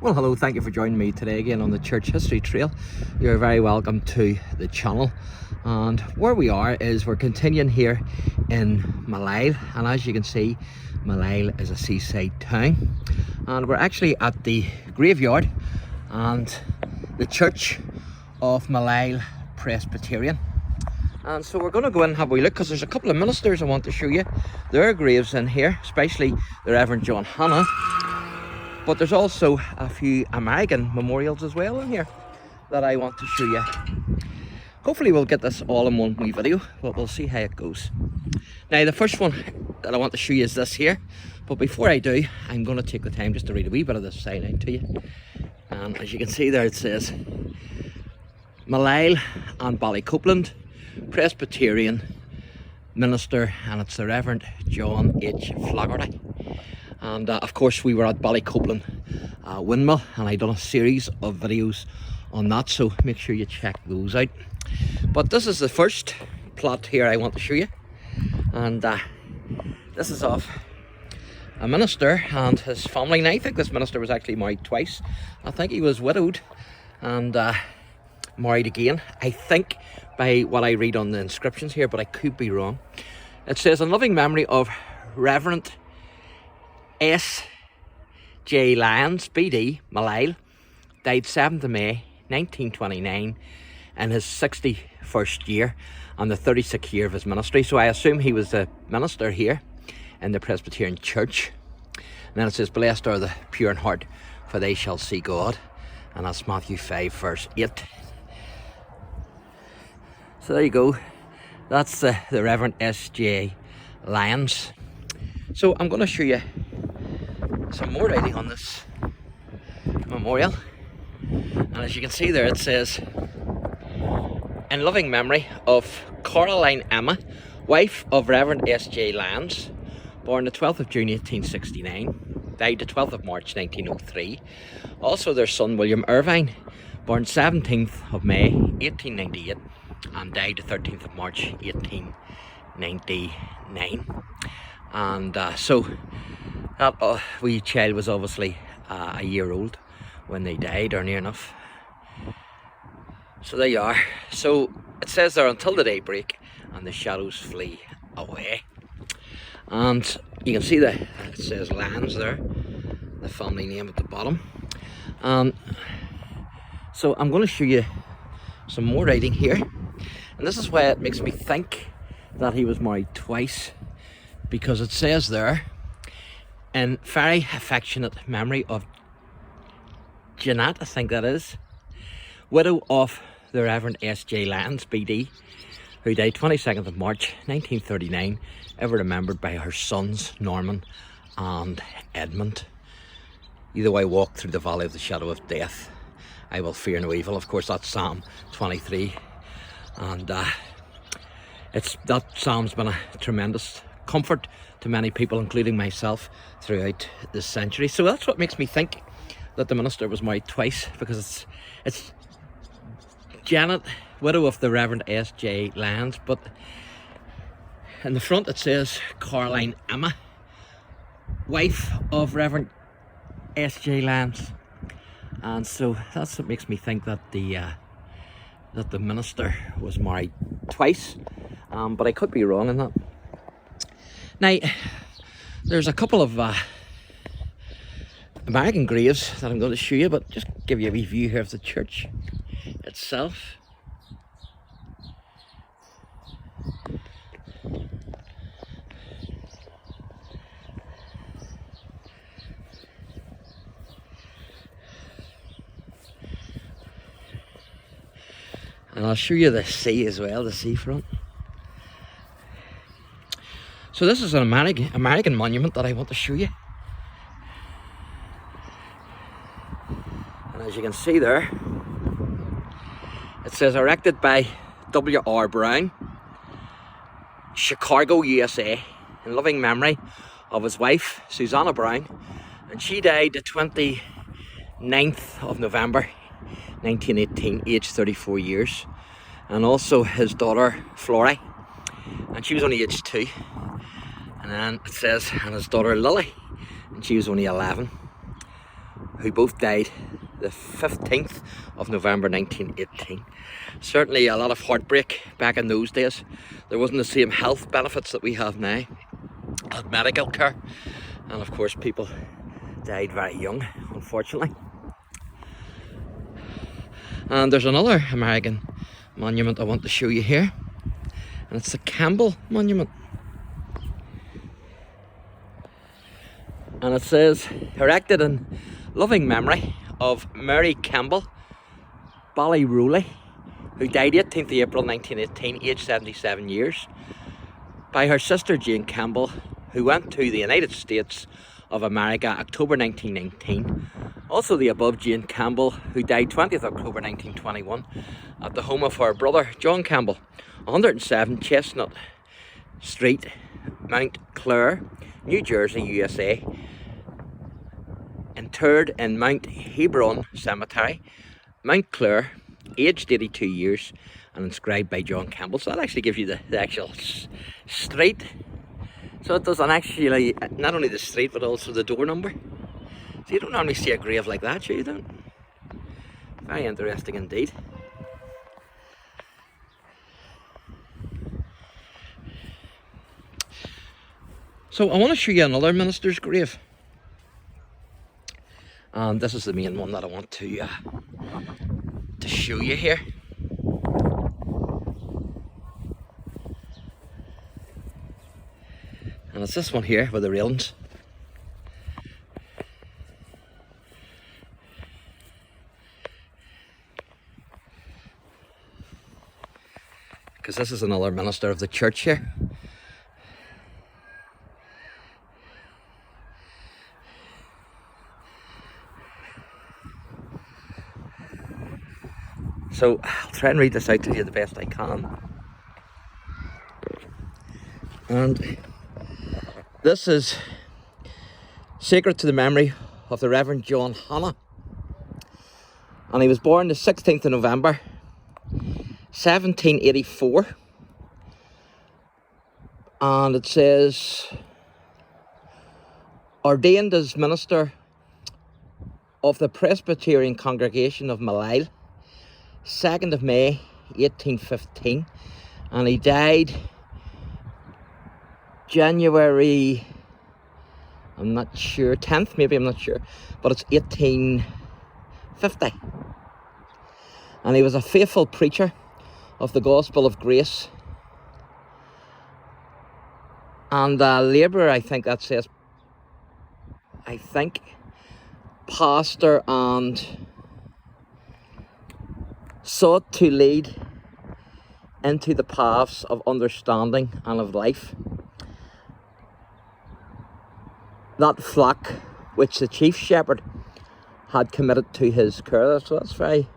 Well, hello, thank you for joining me today again on the Church History Trail. You're very welcome to the channel. And where we are is we're continuing here in MILLISLE, and as you can see, MILLISLE is a seaside town. And we're actually at the graveyard and the church of MILLISLE Presbyterian. And so we're going to go in and have a wee look, because there's a couple of ministers I want to show you. There are graves in here, especially the Rev John Hannah. But there's also a few American memorials as well in here that I want to show you. Hopefully we'll get this all in one wee video, but we'll see how it goes. Now the first one that I want to show you is this here. But before I do, I'm going to take the time just to read a wee bit of this sign out to you. And as you can see there, it says MILLISLE and Ballycopeland Presbyterian Minister, and it's the Reverend John H. Flaherty. And of course we were at Ballycopeland windmill, and I done a series of videos on that, so make sure you check those out. But this is the first plot here I want to show you, and this is of a minister and his family. Now I think this minister was actually married twice. I think he was widowed and married again, I think, by what I read on the inscriptions here, but I could be wrong. It says, in loving memory of Reverend S.J. Lyons, B.D., MILLISLE, died 7th of May 1929 in his 61st year and the 36th year of his ministry. So I assume he was a minister here in the Presbyterian Church. And then it says, blessed are the pure in heart, for they shall see God. And that's Matthew 5 verse 8. So there you go. That's the Reverend S.J. Lyons. So I'm going to show you some more writing on this memorial. And as you can see there, it says, in loving memory of Caroline Emma, wife of Reverend S.J. Lyons, born the 12th of June 1869, died the 12th of March 1903. Also their son William Irvine, born 17th of May 1898 and died the 13th of March 1899. And so that wee child was obviously a year old when they died, or near enough. So there you are. So it says there, until the day break and the shadows flee away. And you can see that it says Lyons there, the family name at the bottom. So I'm going to show you some more writing here. And this is why it makes me think that he was married twice, because it says there, in very affectionate memory of Jeanette, I think that is, widow of the Reverend S.J. Lyons, B.D., who died 22nd of March 1939, ever remembered by her sons Norman and Edmund. Either I walk through the valley of the shadow of death, I will fear no evil. Of course, that's Psalm 23. And that psalm's been a tremendous comfort to many people, including myself, throughout this century. So that's what makes me think that the minister was married twice, because it's Janet, widow of the Reverend S.J. Lyons, but in the front it says Caroline Emma, wife of Reverend S.J. Lyons. And so that's what makes me think that the minister was married twice, but I could be wrong in that. Now, there's a couple of American graves that I'm going to show you, but just give you a wee view here of the church itself. And I'll show you the sea as well, the seafront. So this is an American monument that I want to show you. And as you can see there, it says erected by W.R. Brown, Chicago, USA, in loving memory of his wife, Susanna Brown. And she died the 29th of November 1918, aged 34 years. And also his daughter, Flora, and she was only aged 2. And then it says, and his daughter, Lily, and she was only 11. who both died the 15th of November 1918. Certainly a lot of heartbreak back in those days. There wasn't the same health benefits that we have now, had medical care, and of course people died very young, unfortunately. And there's another American monument I want to show you here, and it's the Campbell Monument. And it says, erected in loving memory of Mary Campbell Ballyroley, who died 18th of April 1918, aged 77 years, by her sister Jane Campbell, who went to the United States of America October 1919. Also the above Jane Campbell, who died 20th October 1921 at the home of her brother John Campbell, 107 Chestnut Street, Mount Clair, New Jersey, USA, interred in Mount Hebron Cemetery, Mount Clair, aged 82 years, and inscribed by John Campbell. So that actually gives you the actual street. So it doesn't actually, not only the street, but also the door number. So you don't normally see a grave like that, you don't. Very interesting indeed. So I want to show you another minister's grave. And this is the main one that I want to show you here. And it's this one here with the railings. Because this is another minister of the church here. So I'll try and read this out to you the best I can. And this is sacred to the memory of the Rev John Hannah. And he was born the 16th of November 1784. And it says, ordained as minister of the Presbyterian congregation of MILLISLE, 2nd of May 1815, and he died January, I'm not sure, 10th maybe, I'm not sure, but it's 1850. And he was a faithful preacher of the gospel of grace, and a labourer, I think that says, pastor, and sought to lead into the paths of understanding and of life that flock which the chief shepherd had committed to his care. So that's very,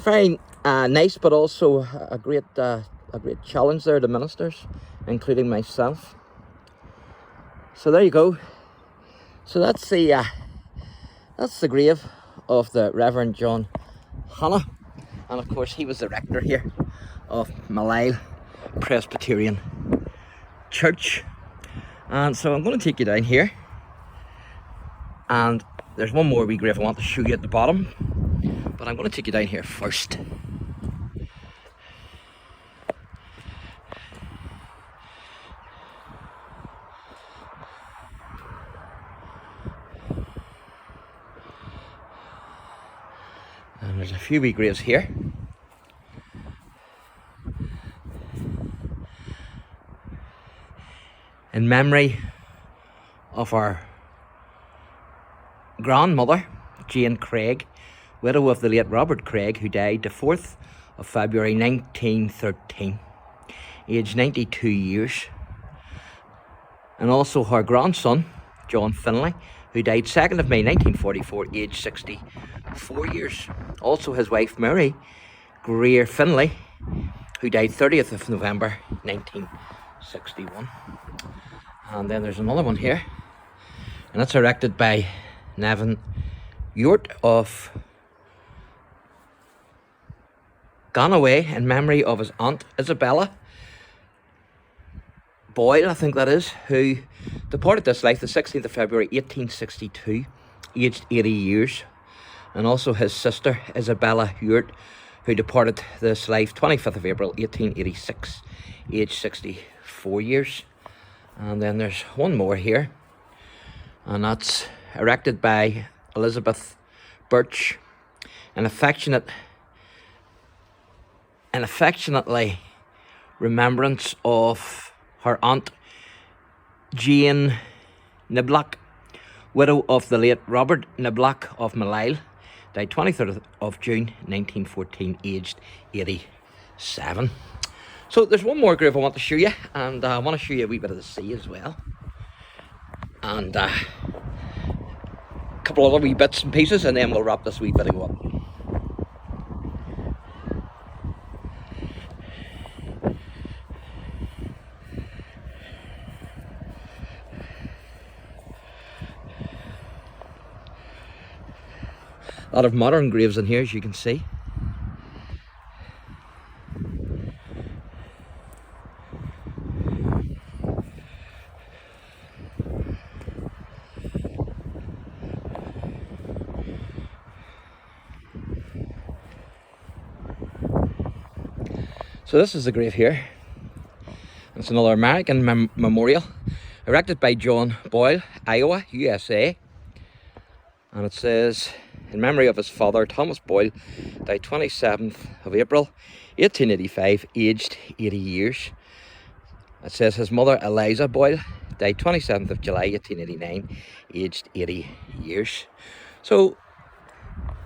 very nice, but also a great challenge there to ministers, including myself. So there you go. So that's the grave of the Reverend John Hannah. And of course he was the rector here of MILLISLE Presbyterian Church. And so I'm going to take you down here, and there's one more wee grave I want to show you at the bottom, but I'm going to take you down here first. And there's a few wee graves here. In memory of our grandmother, Jane Craig, widow of the late Robert Craig, who died the 4th of February 1913, aged 92 years. And also her grandson, John Finlay, who died 2nd of May 1944, aged 64 years. Also his wife, Mary Greer Finlay, who died 30th of November 1961. And then there's another one here, and that's erected by Navin York of Ganaway in memory of his aunt Isabella Boyle, I think that is, who departed this life the 16th of February 1862 aged 80 years. And also his sister, Isabella York, who departed this life 25th of April 1886, aged 64 years. And then there's one more here, and that's erected by Elizabeth Birch, an affectionately remembrance of her aunt Jane Niblock, widow of the late Robert Niblock of MILLISLE, died 23rd of June 1914, aged 87. So there's one more grave I want to show you, and I want to show you a wee bit of the sea as well, and a couple other wee bits and pieces, and then we'll wrap this wee video up. A lot of modern graves in here, as you can see. So this is the grave here. It's another American memorial erected by John Boyle, Iowa, USA. And it says, in memory of his father, Thomas Boyle, died 27th of April, 1885, aged 80 years. It says his mother, Eliza Boyle, died 27th of July, 1889, aged 80 years. So,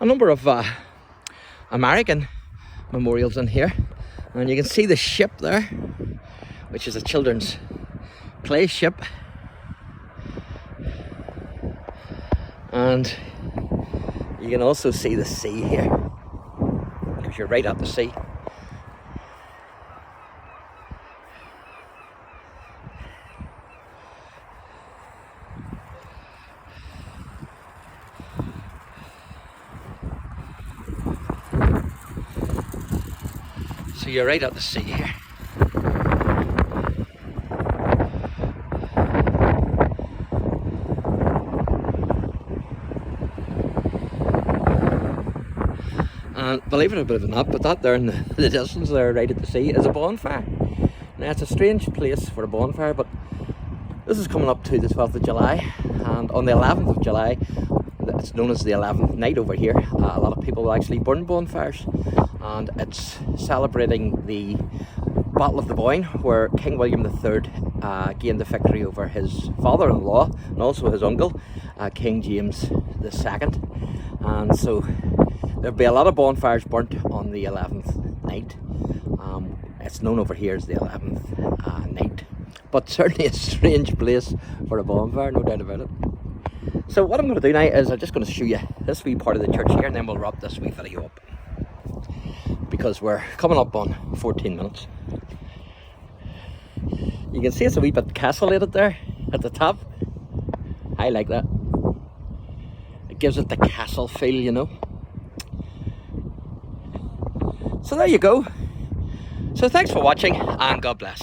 a number of American memorials in here. And you can see the ship there, which is a children's play ship. And you can also see the sea here, because you're right at the sea. So you're right at the sea here. And believe it or not, but that there in the distance there, right at the sea, is a bonfire. Now it's a strange place for a bonfire, but this is coming up to the 12th of July, and on the 11th of July, it's known as the 11th night over here, a lot of people will actually burn bonfires, and it's celebrating the Battle of the Boyne, where King William III gained the victory over his father-in-law and also his uncle, King James II. And so there'll be a lot of bonfires burnt on the 11th night. It's known over here as the 11th night, but certainly a strange place for a bonfire, no doubt about it. So what I'm going to do now is I'm just going to show you this wee part of the church here, and then we'll wrap this wee video up, because we're coming up on 14 minutes. You can see it's a wee bit castellated there at the top. I like that. It gives it the castle feel, you know. So there you go. So thanks for watching, and God bless.